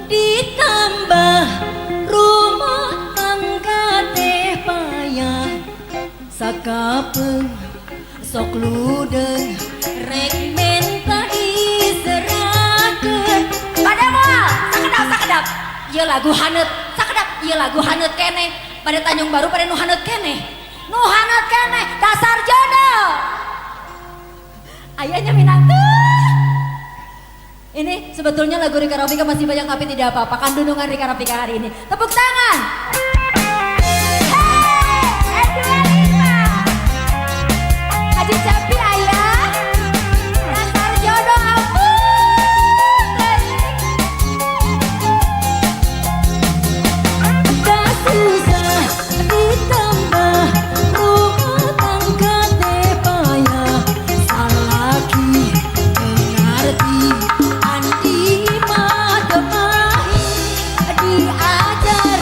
ditambah rumah tangga teh payah sakapeng sok ludeng rek menta diserakeun pada moal sakedap ieu lagu haneut sakedap ieu lagu haneut keneh pada Tanjung Baru pada nu haneut keneh dasar jodoh ayahnya minantu. Ini sebetulnya lagu Rika Rafika masih banyak tapi tidak apa-apa. Kandungan Rika Rafika hari ini. Tepuk tangan. Hey, N25. Haji Capi ayah. Dasar jodoh ampun. Gak susah ditambah rumah tangga teh payah salaki mengerti. Diajar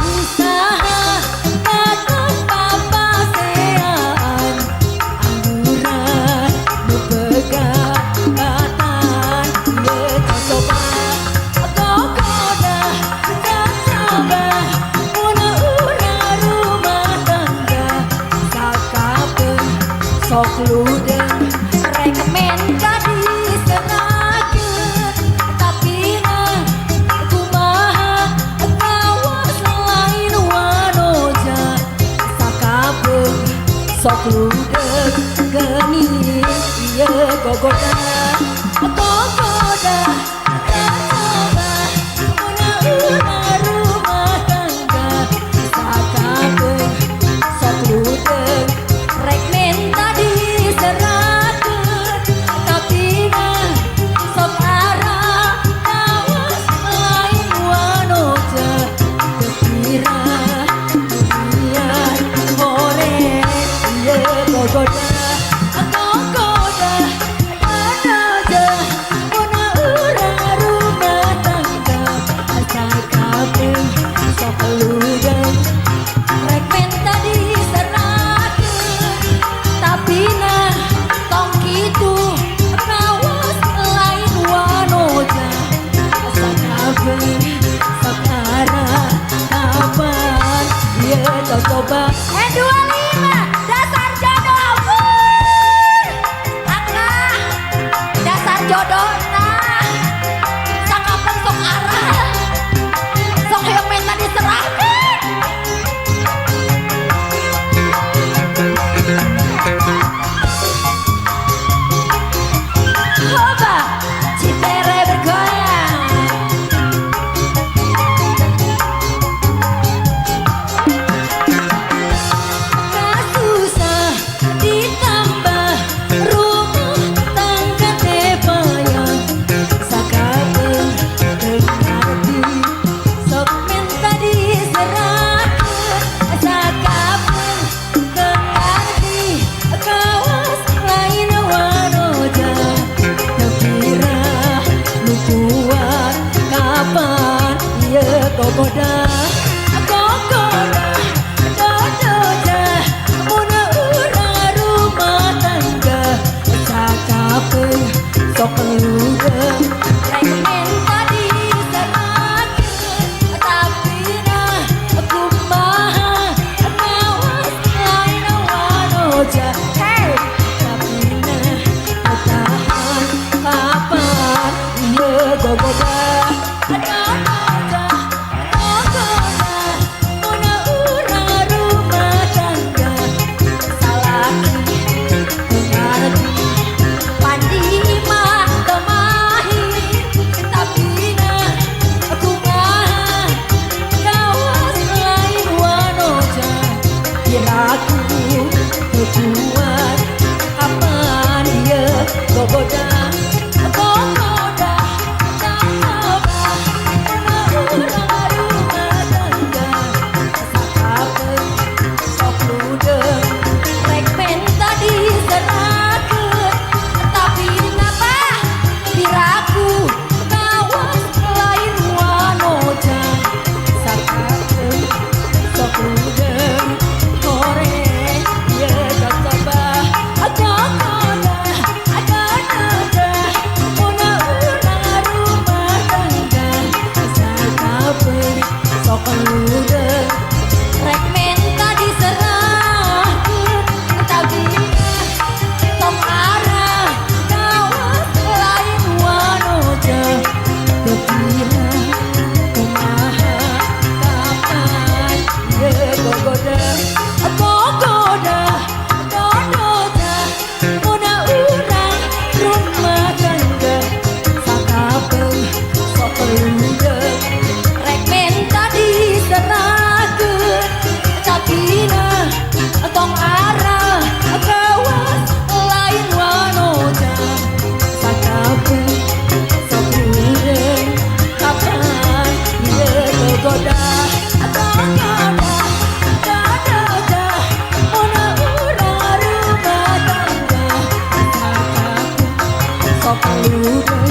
usaha datang papasean angguran bepegatan ye coba gogoda sabar una rumah tangga sakapeung sok ludeng rek menta diserakeun tapi sok ludeng geni ieu gogoda coba una rumah tangga sakapeung sok ludeng rek menta diserakeun tapi sok arah kawas lain wanoja kekira gogoda aja puna rumah tangga sakapeung sok ludeng rek menta diserakeun tapi tong kitu kawas lain wanoja sakapeung sok arah kapan ieu coba N25 dasar jodoh ampun akang dasar jodohna sakapeung sok arah sok hoyong menta diserahkeun coba Citere bergoyang gogoda una rumah tangga sakapeung sok ludeng rek menta diserakeun tapi kumaha kawas lain wanoja tapi tahan kapan ieu gogoda gogoda Penonton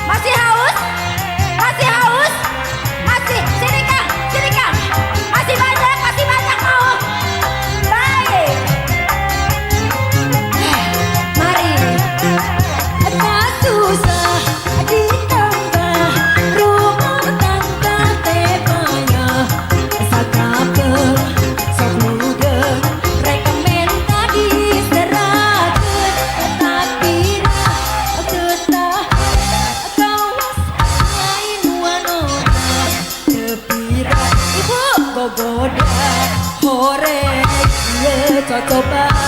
masih haus? Masih haus? Masih? Sini Kang, sini Kang. Masih banyak mau. Baik. Mari. Tak susah ditambah rumah tangga tepanya. Sakapa sok muda rekomen tadi serakeun tapi ketah kawas lain wanona tepira ibu gogoda horek ye cocoba